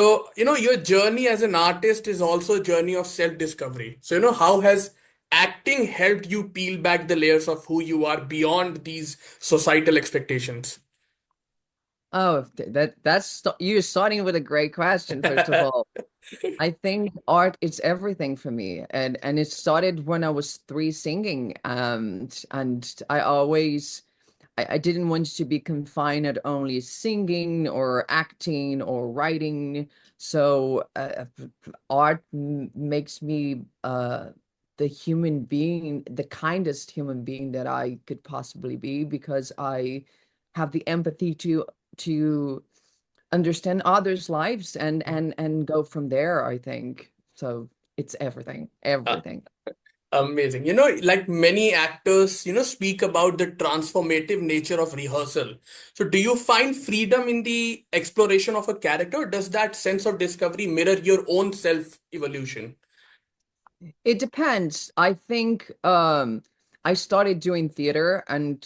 So, your journey as an artist is also a journey of self-discovery. So, how has acting helped you peel back the layers of who you are beyond these societal expectations? Oh, you're starting with a great question, first of all. I think art is everything for me. And it started when I was three singing. And I didn't want to be confined at only singing or acting or writing. So art makes me the human being, the kindest human being that I could possibly be, because I have the empathy to understand others' lives and go from there, I think. So it's everything, Uh, everything. Amazing. Like many actors, speak about the transformative nature of rehearsal. So, do you find freedom in the exploration of a character? Or does that sense of discovery mirror your own self-evolution? It depends. I think I started doing theater, and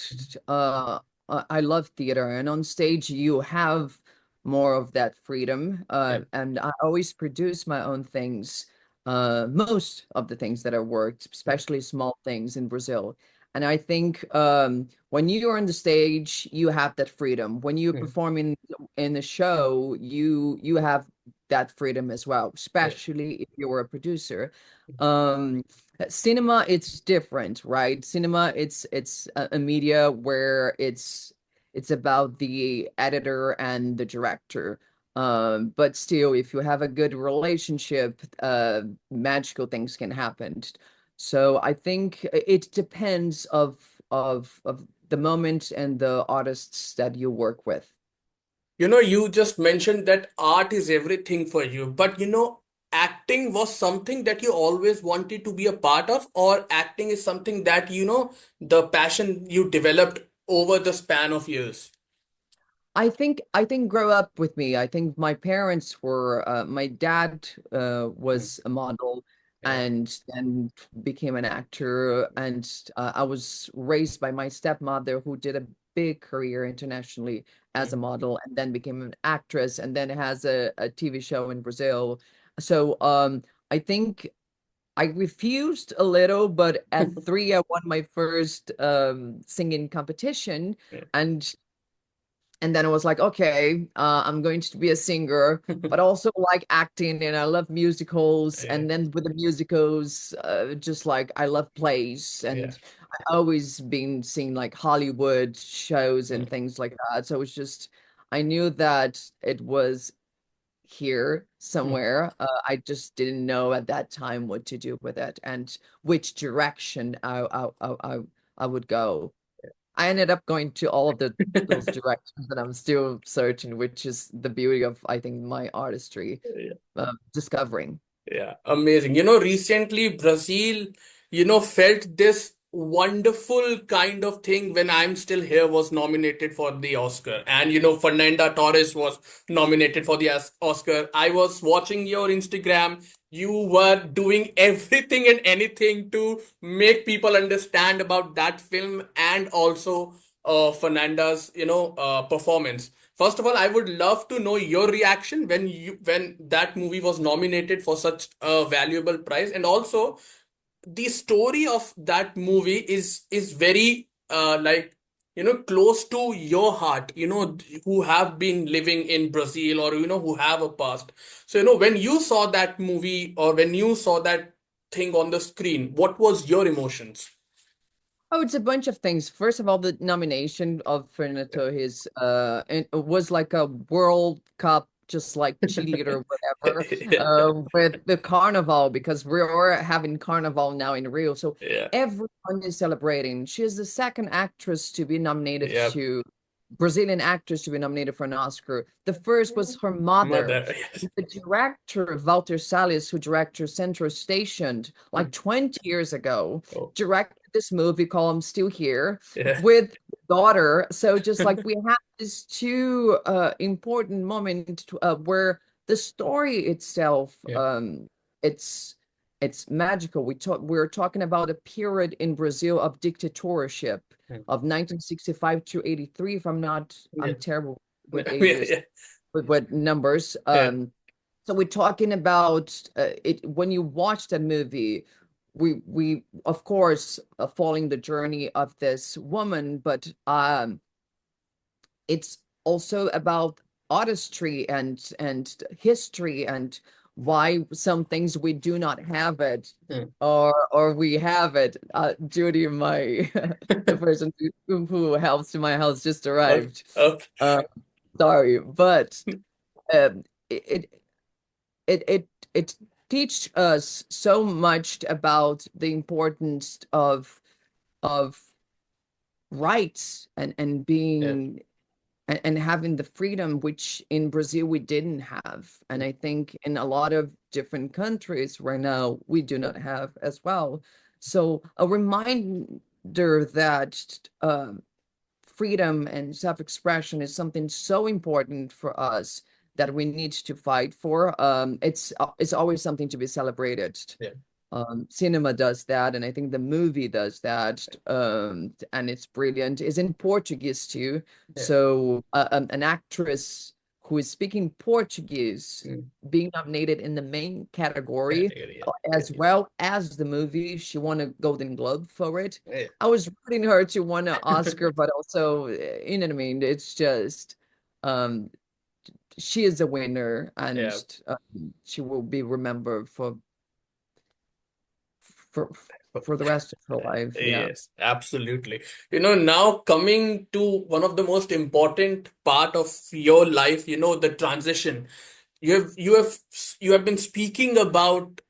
uh I love theater, and on stage you have more of that freedom. Yeah. And I always produce my own things. Most of the things that I worked, especially small things in Brazil. And I think when you are on the stage, you have that freedom. When you Hmm. perform in the show, you have that freedom as well, Yeah. especially if you're a producer. um Cinema, it's different, right? Cinema, it's a media where it's about the editor and the director. But still, if you have a good relationship, magical things can happen. So I think it depends of the moment and the artists that you work with. You just mentioned that art is everything for you, but acting was something that you always wanted to be a part of, or acting is something that, the passion you developed over the span of years. I think grow up with me. I think my parents were my dad Mm. was a model Yeah. and then became an actor, and I was raised by my stepmother, who did a big career internationally as a Mm. model, and then became an actress, and then has a TV show in Brazil. So I think I refused a little, but at three I won my first singing competition. Yeah. And then I was like, okay, I'm going to be a singer, but also like acting, and I love musicals. Yeah. And then with the musicals, just like I love plays, Yeah. and I always been seeing like Hollywood shows Mm. and things like that. So it's just, I knew that it was here Mm. somewhere. I just didn't know at that time what to do with it and which direction I would go. I ended up going to all of those directions, and I'm still searching, which is the beauty of, I think, my artistry, Yeah. discovering. Yeah, amazing. Recently Brazil, felt this wonderful kind of thing when I'm Still Here was nominated for the Oscar. And, Fernanda Torres was nominated for the Oscar. I was watching your Instagram. You were doing everything and anything to make people understand about that film and also Fernanda's, performance. First of all, I would love to know your reaction when that movie was nominated for such a valuable prize, and also the story of that movie is very like close to your heart. Who have been living in Brazil, or who have a past. So when you saw that movie or when you saw that thing on the screen, what was your emotions? Oh, it's a bunch of things. First of all, the nomination of Fernando, his it was like a World Cup, just like cheerleader, whatever, Yeah, with the carnival, because we're having carnival now in Rio. So yeah, everyone is celebrating. She is the second actress to be nominated yeah. to Brazilian actress to be nominated for an Oscar. The first was her mother. Mother, yes. The director, Walter Salles, who directed Central Station like 20 years ago, Oh, directed this movie called I'm Still Here yeah. with daughter. So just like we have these two important moments where the story itself, Yeah. it's it's magical. We're talking about a period in Brazil of dictatorship of 1965 to 83. If I'm not, Yeah. I'm terrible with Yeah. ages, Yeah. with numbers. Yeah. So we're talking about it when you watch that movie. We of course are following the journey of this woman, but it's also about artistry and history and why some things we do not have it Hmm. or we have it. Judy, my the person who helps in my house just Okay. arrived. Okay. Uh, sorry, but it it it it teach us so much about the importance of rights and Yeah. being and having the freedom which in Brazil we didn't have. And I think in a lot of different countries right now we do not have as well. So a reminder that freedom and self-expression is something so important for us that we need to fight for. It's always something to be celebrated. Yeah. Cinema does that, and I think the movie does that, and it's brilliant. It's in Portuguese too, Yeah. so an actress who is speaking Portuguese Mm. being nominated in the main category, Category. Yeah. as well as the movie. She won a Golden Globe for it. Yeah. I was rooting her to win an Oscar, but also, you know what I mean? It's just, um, she is a winner, and Yeah. she will be remembered for for the rest of her life. Yeah. Yes, absolutely. Now coming to one of the most important part of your life, the transition. You have been speaking about,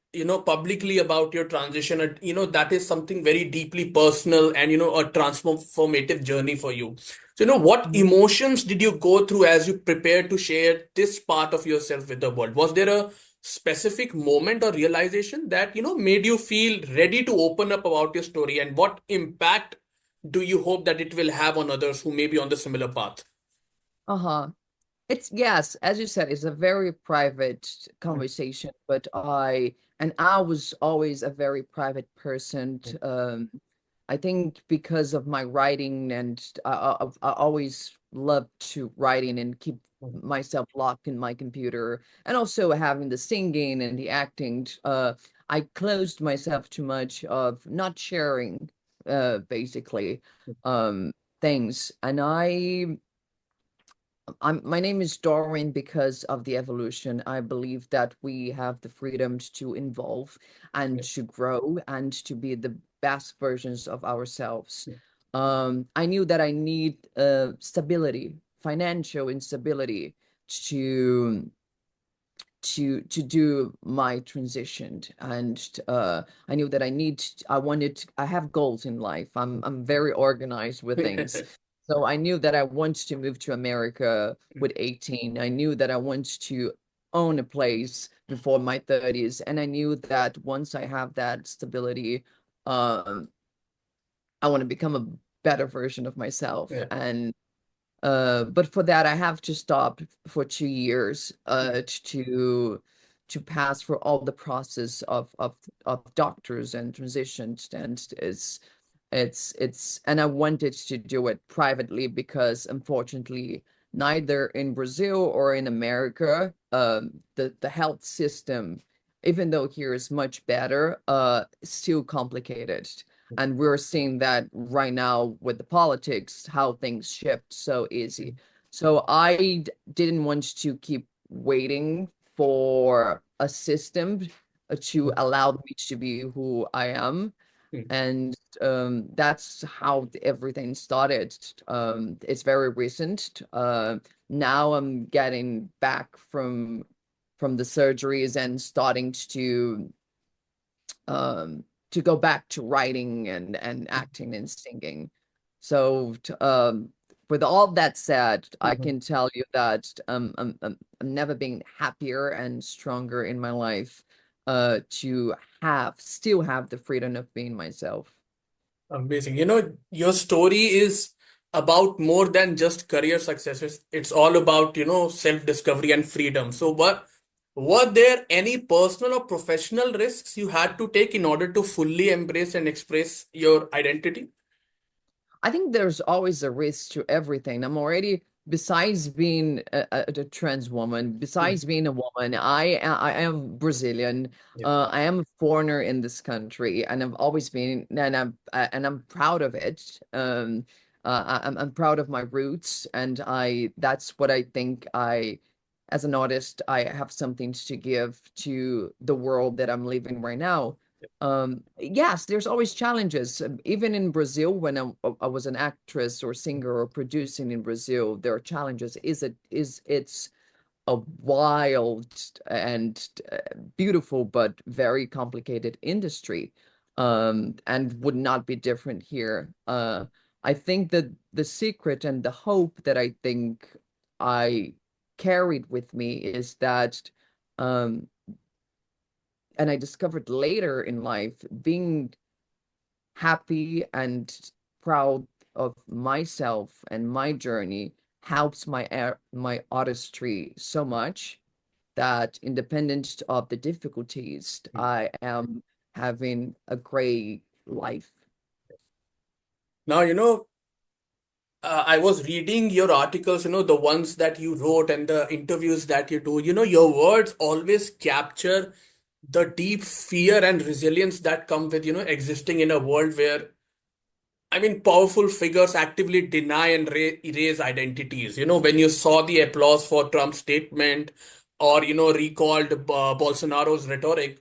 publicly about your transition, and that is something very deeply personal and a transformative journey for you. So what Mhm. emotions did you go through as you prepared to share this part of yourself with the world? Was there a specific moment or realization that made you feel ready to open up about your story, and what impact do you hope that it will have on others who may be on the similar path? Uh-huh. It's yes, as you said, it's a very private conversation, but I was always a very private person. I think because of my writing and I always loved to writing and keep myself locked in my computer, and also having the singing and the acting. I closed myself too much of not sharing, basically, um, things, and my name is Darwin because of the evolution. I believe that we have the freedom to evolve and to grow and to be the best versions of ourselves. I knew that I need stability, financial instability to to do my transition, and I knew that I have goals in life. I'm very organized with things, so I knew that I wanted to move to America with 18. I knew that I wanted to own a place before my 30s, and I knew that once I have that stability, um I want to become a better version of myself. Yeah. And but for that, I have to stop for 2 years to pass for all the process of doctors and transitions, and it's and I wanted to do it privately because unfortunately, neither in Brazil or in America, the health system, even though here is much better, still complicated. And we're seeing that right now with the politics, how things shift so easy. So didn't want to keep waiting for a system to allow me to be who I am. And that's how everything started. It's very recent. Now I'm getting back from the surgeries and starting to go back to writing and acting and singing. So with all that said, I can tell you that I'm never been happier and stronger in my life to still have the freedom of being myself. Amazing. Your story is about more than just career successes. It's all about, self-discovery and freedom. So, were there any personal or professional risks you had to take in order to fully embrace and express your identity? I think there's always a risk to everything. I'm already besides being a trans woman, Hmm. besides being a woman, I am Brazilian. Yeah. I am a foreigner in this country, and I've always been, and I'm proud of it. I'm proud of my roots, and I that's what I think as an artist, I have something to give to the world that I'm living right now. Yes, there's always challenges. Even in Brazil, when I was an actress or singer or producing in Brazil, there are challenges. It's a wild and beautiful but very complicated industry, and would not be different here. I think that the secret and the hope that I think I carried with me is that, um, and I discovered later in life, being happy and proud of myself and my journey helps my artistry so much that independent of the difficulties, Hmm. I am having a great life. Now, I was reading your articles, the ones that you wrote and the interviews that you do. Your words always capture the deep fear and resilience that come with, existing in a world where, I mean, powerful figures actively deny and erase identities. When you saw the applause for Trump's statement or, recalled Bolsonaro's rhetoric,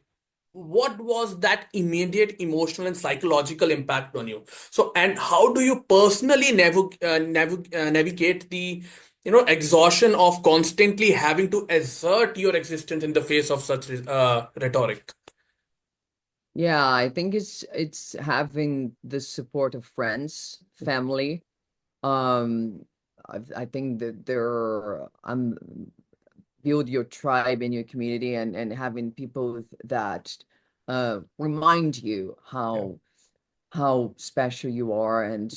what was that immediate emotional and psychological impact on you? So, and how do you personally navigate the, exhaustion of constantly having to assert your existence in the face of such rhetoric? Yeah, I think it's having the support of friends, family. Um, I think that build your tribe in your community, and having people that remind you Yeah, how special you are, and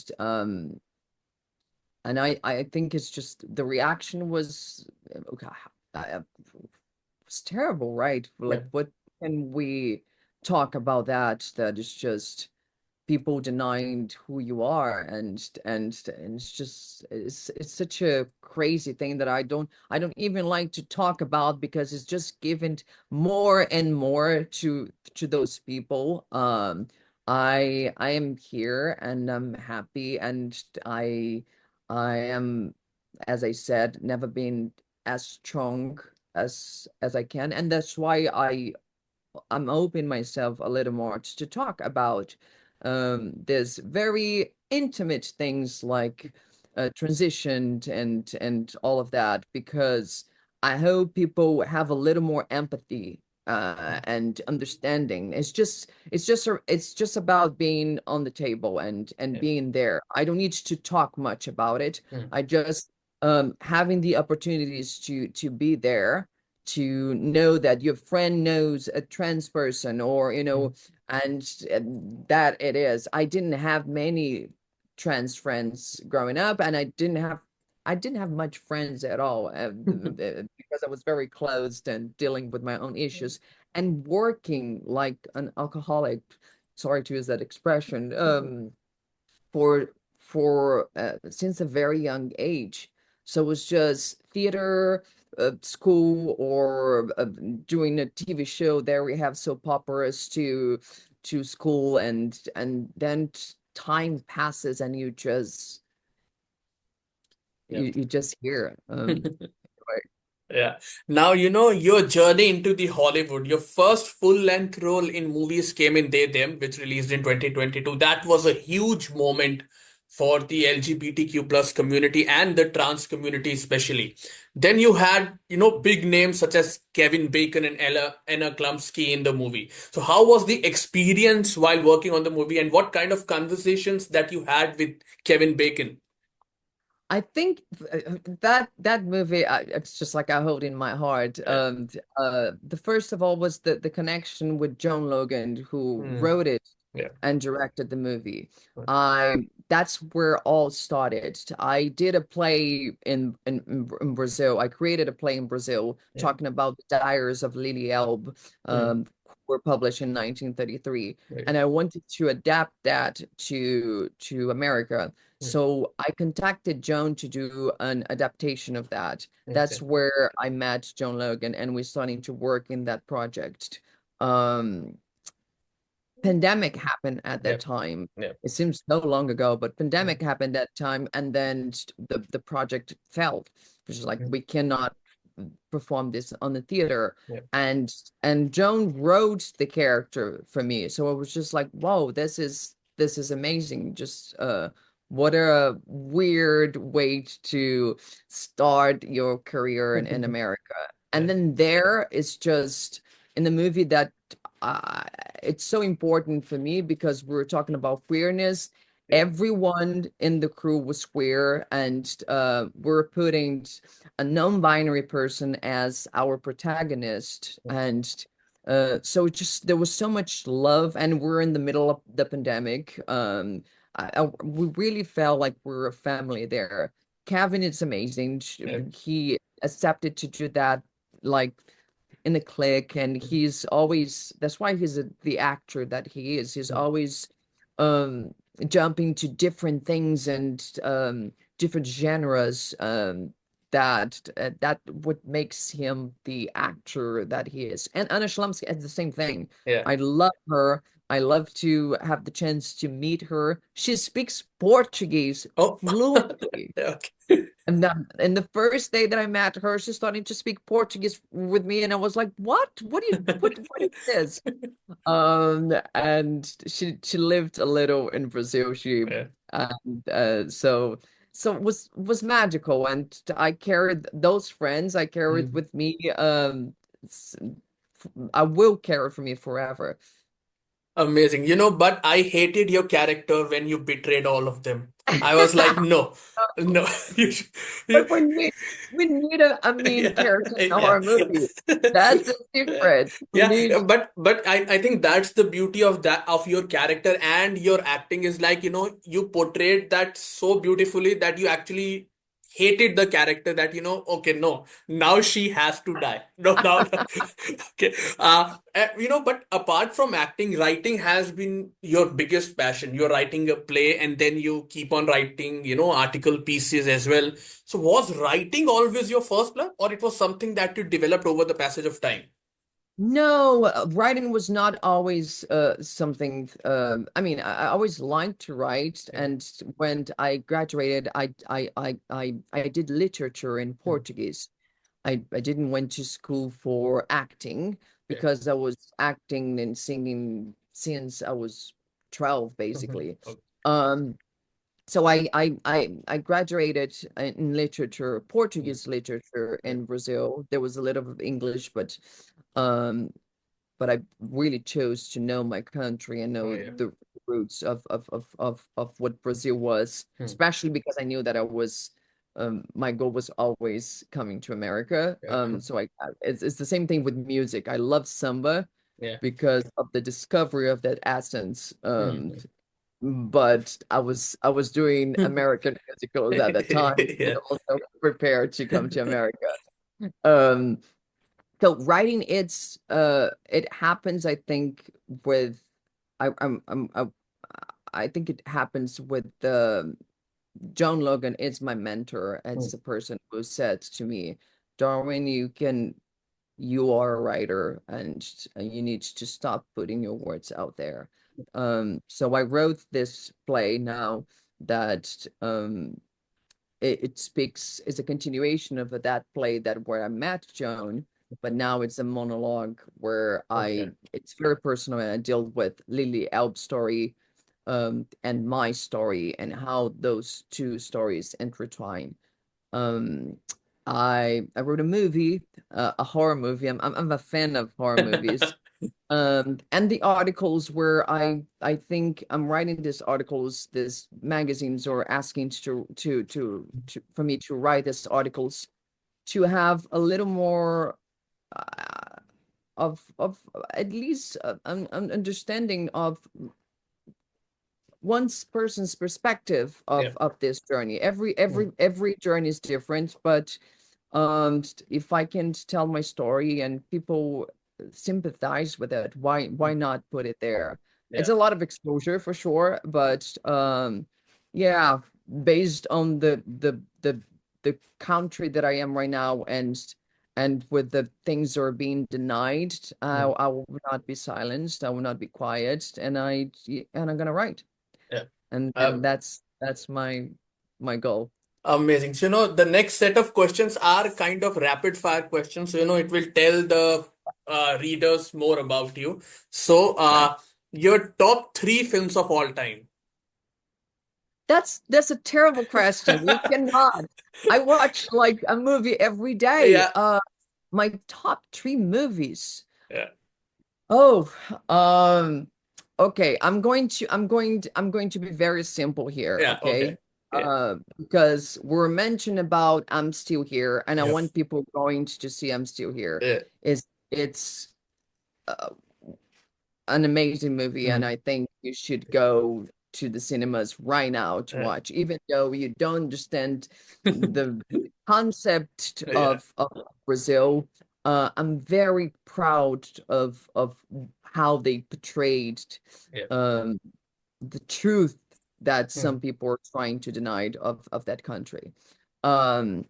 I think it's just the reaction was, okay, it's terrible, right? yeah, Like, what can we talk about that is just people denying who you are, and it's just it's such a crazy thing that I don't even like to talk about, because it's just given more and more to those people. I am here and I'm happy, and I am, as I said, never been as strong as I can, and that's why I'm open myself a little more to talk about this very intimate things like transition and all of that, because I hope people have a little more empathy and understanding. It's just about being on the table and yeah, being there. I don't need to talk much about it. yeah, I just having the opportunities to be there, to know that your friend knows a trans person, or and that it is. I didn't have many trans friends growing up, and I didn't have much friends at all, because I was very closed and dealing with my own issues and working like an alcoholic, sorry to use that expression, for since a very young age. So it was just theater, school, or doing a TV show. There we have soap operas to school, and then time passes, and yeah. you just hear. Right. Yeah. Now, your journey into the Hollywood, your first full-length role in movies came in They Them, which released in 2022. That was a huge moment for the LGBTQ plus community and the trans community especially. Then you had, big names such as Kevin Bacon and Anna Klumsky in the movie. So how was the experience while working on the movie, and what kind of conversations that you had with Kevin Bacon? I think that movie, it's just like I hold in my heart. Yeah. The first of all was the connection with John Logan, who Hmm. wrote it Yeah. and directed the movie. That's where all started. I did a play in Brazil. I created a play in Brazil Yeah. talking about the diaries of Lily Elbe, Hmm. who were published in 1933, Right. and I wanted to adapt that to America. Mm. So I contacted Joan to do an adaptation of that. That's Okay. where I met Joan Logan, and we started to work in that project. Um, Pandemic happened at that Yeah. time. Yeah. It seems so long ago, but Mm. pandemic happened that time, and then the project fell, which is like Mm. we cannot perform this on the theater. Yeah. And Joan wrote the character for me, so it was just like, whoa, this is amazing. Just what a weird way to start your career in America. And Yeah. then there is just in the movie that uh, it's so important for me because we're talking about queerness. Yeah. Everyone in the crew was queer, and we're putting a non-binary person as our protagonist. And so just there was so much love, and we're in the middle of the pandemic. We really felt like we're a family there. Kevin is amazing. Yeah. He accepted to do that, like in the click, and Mm. he's always that's why he's the actor that he is. He's Mm. always um jumping to different things and different genres that what makes him the actor that he is. And Anna Shlumsky is the same thing. Yeah. I love her. I love to have the chance to meet her. She speaks Portuguese Oh. fluently. Okay. And then, and the first day that I met her, she started to speak Portuguese with me, and I was like, "What? What is this?" And she lived a little in Brazil. She Yeah. and so it was magical, and I carried those friends. I carried Mm. with me. S- I will carry for me forever. Amazing. But I hated your character when you betrayed all of them. I was like, no, no, you, you, But we need a mean yeah, character in a yeah. horror movie. That's the secret. We Yeah, need. but I think that's the beauty of that of your character and your acting is like, you portrayed that so beautifully that you actually hated the character that, okay, no, now she has to die. No, now, okay. But apart from acting, writing has been your biggest passion. You're writing a play and then you keep on writing, article pieces as well. So was writing always your first love, or it was something that you developed over the passage of time? No, writing was not always something. I mean, I always liked to write, Yeah. and when I graduated, I did literature in Mm. Portuguese. I didn't went to school for acting Yeah. because I was acting and singing since I was 12, Mhm. basically. Okay. Um, so I graduated in literature, Mm. Portuguese literature Yeah. in Brazil. There was a little of English, um but I really chose to know my country and Oh, know yeah. the roots of what Brazil was, Mm. especially because I knew that I was my goal was always coming to America. Yeah. So it's the same thing with music. I love samba Yeah. because of the discovery of that essence. Mhm. But I was doing American musicals at that time and Yeah. also prepared to come to America. Um, so writing it happens, I think, with I think it happens with John Logan is my mentor. It's Mm. the person who said to me, Darwin, you are a writer, and you need to stop putting your words out there. So I wrote this play now that it speaks is a continuation of that play that where I met Joan, but now it's a monologue where Okay. it's very personal, and I deal with Lily Elb's story and my story and how those two stories intertwine. Um, I wrote a movie, a horror movie. I'm a fan of horror movies. And the articles where I think I'm writing these articles, these magazines are asking to for me to write these articles to have a little more of at least an understanding of one person's perspective Yeah. of this journey. Mm. Every journey is different, but if I can tell my story and people sympathize with it, why not put it there? It's Yeah. a lot of exposure for sure, but yeah, based on the country that I am right now, and with the things that are being denied, Mm. I will not be silenced. I will not be quiet, and I'm gonna write, Yeah. and Um, that's my goal. Amazing. So, the next set of questions are kind of rapid fire questions. So, it will tell the readers more about you. So, Okay. your top three films of all time. That's a terrible question. You cannot. I watch like a movie every day. Yeah. My top three movies. Yeah. Oh, um, okay. I'm going to be very simple here, Yeah. Okay. okay? Okay. Because we're mentioned about I'm Still Here, and I Yeah. want people going to see I'm Still Here. Yeah. It's uh, an amazing movie, and Mm. I think you should go to the cinemas right now to Yeah. watch, even though you don't understand the concept Yeah. of Brazil. I'm very proud of how they portrayed Yeah. um, the truth that Mm. some people are trying to deny of that country. Um,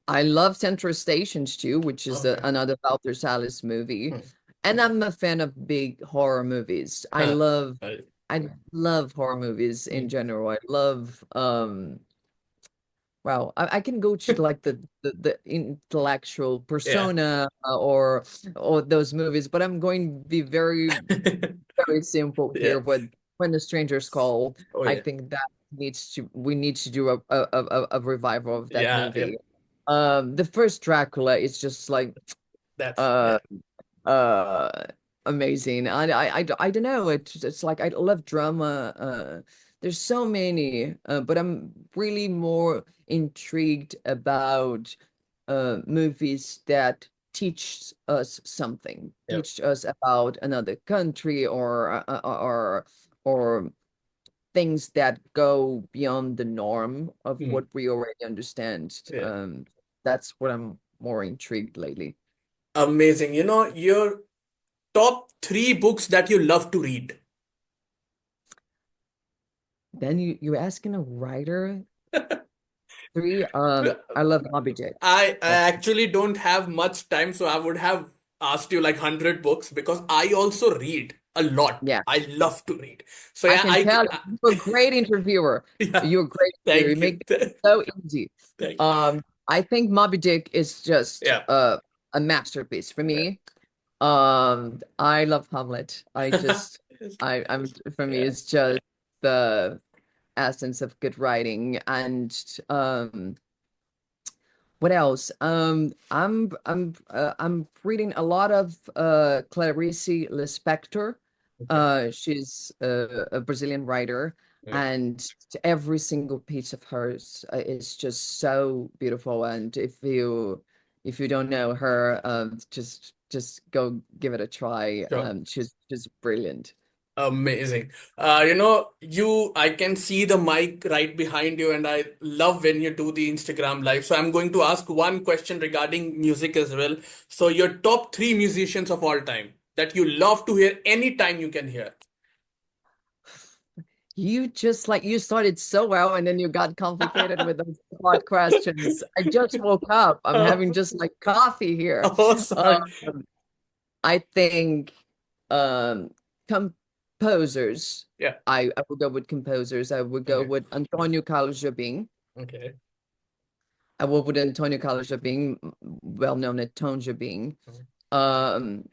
I love Central Stations too, which is Okay. another Walter Salles movie. Mm. And I'm a fan of big horror movies. Huh. I love horror movies in Mm. general. I love wow, I can go to like the intellectual Yeah. persona, or those movies, but I'm going to be very simple Yeah. here with When the Strangers Call. Oh I yeah. think that we need to do a revival of that Yeah. Yeah. movie. The first Dracula is just like That's uh yeah. uh amazing. I don't know. It's like I love drama. There's so many, but I'm really more intrigued about movies that teach us something, Yeah. teach us about another country, or things that go beyond the norm of Mm. what we already understand. Yeah. That's what I'm more intrigued lately. Amazing. Your top three books that you love to read. Then you're asking a writer three. I love Moby Dick. I Oh, actually don't have much time, so I would have asked you like 100 books because I also read a lot. yeah, I love to read. So I yeah, can tell you're a great interviewer. yeah. You're a great interviewer. You Thank make you. it so easy. Thank you. I think Moby Dick is just Yeah. a masterpiece for Yeah. me. I love Hamlet. I'm for me, Yeah. it's just the essence of good writing. And what else? I'm reading a lot of Clarice Lispector. Okay. She's a Brazilian writer, Yeah. and every single piece of hers is just so beautiful. And if you don't know her, just go give it a try. Sure. She's brilliant. Amazing. I can see the mic right behind you, and I love when you do the Instagram live. So I'm going to ask one question regarding music as well. So your top three musicians of all time that you love to hear anytime you can hear. You just like you started so well, and then you got complicated with those hard questions. I just woke up. I'm having Oh, just like coffee here. oh, Um, sorry. I think um composers. Yeah. I would go with composers. I would go Okay. with Antonio Carlos Jobim. Okay. I would with Antonio Carlos Jobim, well known as Tom Jobim. Um,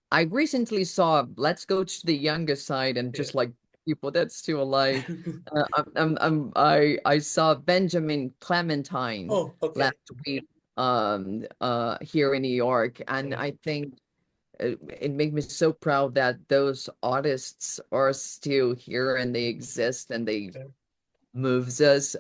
I recently saw Let's Go to the Younger Side, and Yeah. just like people that's still alive. I saw Benjamin Clementine Oh, okay. last week here in New York, and Mm. I think it made me so proud that those artists are still here and they exist and they Okay. moves us.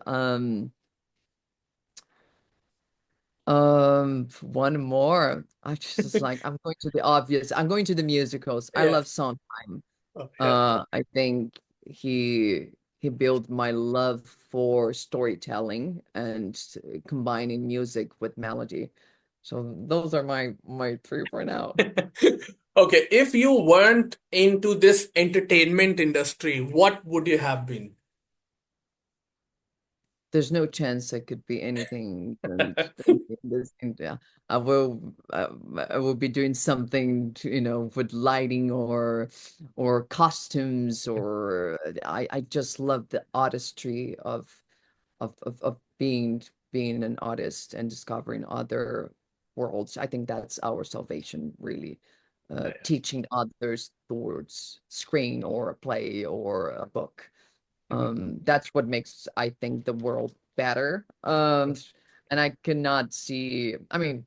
One more. I just was like, I'm going to the obvious. I'm going to the musicals. I Yeah. love Sondheim. Oh, yeah. I think he built my love for storytelling and combining music with melody. So those are my three for now. Okay, if you weren't into this entertainment industry, what would you have been? there's no chance I could be anything than in this. And, I will be doing something with lighting or costumes or I just love the artistry of being an artist and discovering other worlds. I think that's our salvation, really. Yeah, Teaching others towards screen or a play or a book. yeah. That's what makes, I think, the world better. And I cannot see, I mean,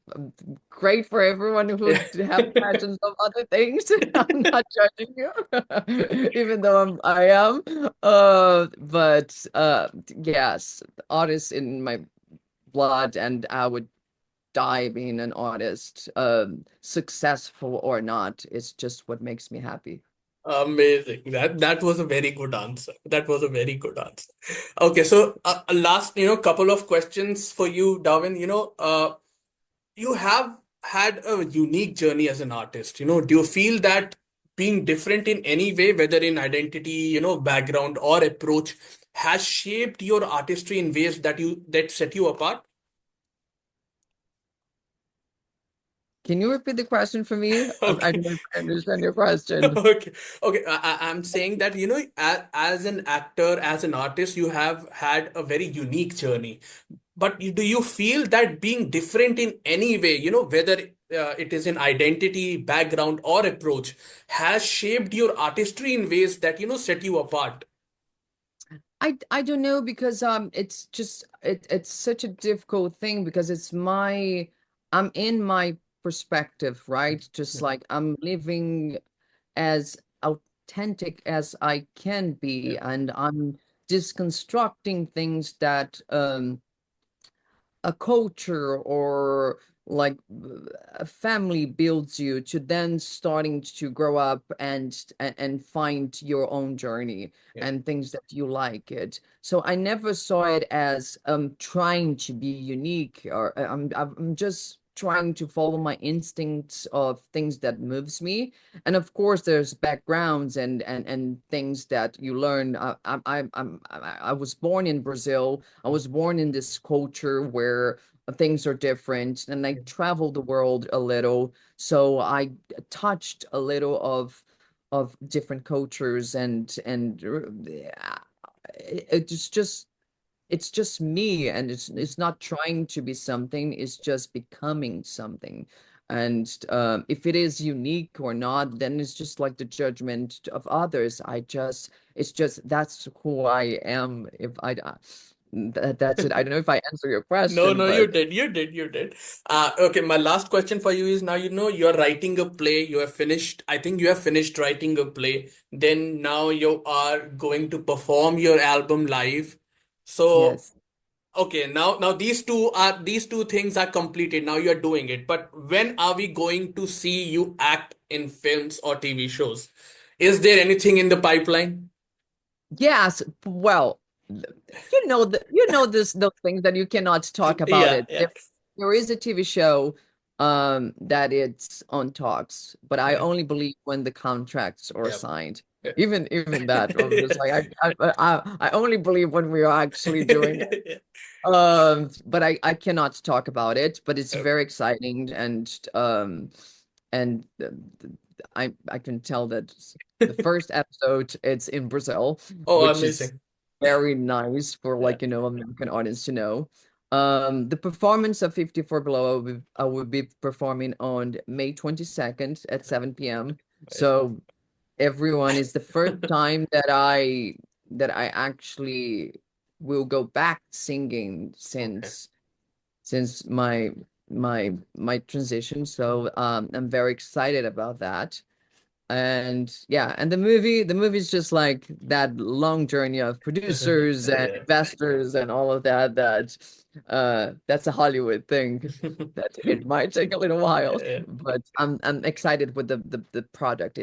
great for everyone who have passions of other things. I'm not judging you, even though I am. But yes, artist in my blood, and I would die being an artist. Successful or not, it's just what makes me happy. Amazing. That was a very good answer. That was a very good answer. Okay, so last, couple of questions for you, Darwin. You have had a unique journey as an artist. Do you feel that being different in any way, whether in identity, background or approach, has shaped your artistry in ways that set you apart? Can you repeat the question for me? I Okay. don't know if I understand your question. Okay. Okay. I'm saying that, as an actor, as an artist, you have had a very unique journey. But do you feel that being different in any way, whether it is in identity, background, or approach, has shaped your artistry in ways that, set you apart? I don't know because it's just it's such a difficult thing because I'm in my perspective, right? Just like I'm living as authentic as I can Yeah. be, and I'm disconstructing things that a culture or like a family builds you to then starting to grow up and find your own journey Yeah. and things that you like it. So I never saw it as trying to be unique, or I'm just trying to follow my instincts of things that moves me. And of course there's backgrounds and things that you learn. I was born in Brazil. I was born in this culture where things are different, and I Yeah. traveled the world a little, so I touched a little of different cultures, and it's just me, and it's not trying to be something, it's just becoming something. And if it is unique or not, then it's just like the judgment of others. It's just that's who I am. If I that's it. I don't know if I answer your No, question, no, you but did. You did. You did. Okay, my last question for you is now, you're writing a play. You have finished, I think you have finished writing a play. Then now you are going to perform your album live. So, yes. okay, now these two things are completed. Now you are doing it. But when are we going to see you act in films or TV shows? Is there anything in the pipeline? Yes, well, this those things that you cannot talk about Yeah, it. yeah. There is a TV show that it's on talks, but I Okay. only believe when the contracts are Yeah. signed. Yeah. Even that, I'm just like I only believe when we are actually doing it. Yeah. But I cannot talk about it, but it's Okay. very exciting, and I can tell that the first episode it's in Brazil, Oh, which is amazing. very nice for Yeah. like American audience to know. The performance of 54 Below I will be performing on May 22nd at 7 p.m. So everyone is the first time that I actually will go back singing Okay. since my transition. So I'm very excited about that. And yeah, and the movie is just like that long journey of producers and Yeah. investors and all of that's a Hollywood thing that it might take a little while, Yeah. but I'm excited with the product.